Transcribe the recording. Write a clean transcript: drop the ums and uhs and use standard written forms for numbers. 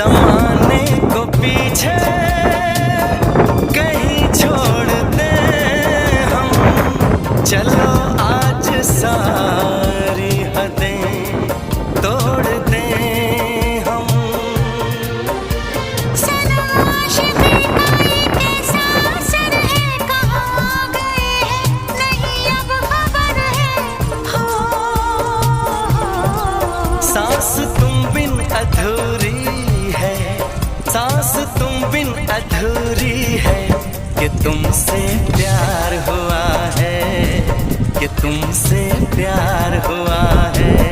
जमाने को पीछे कहीं छोड़ दे हम, चलो आज सारी हदें तोड़ दे हम। सांस तुम बिन अधूरी है, सांस तुम बिन अधूरी है, कि तुमसे प्यार हुआ है, कि तुमसे प्यार हुआ है।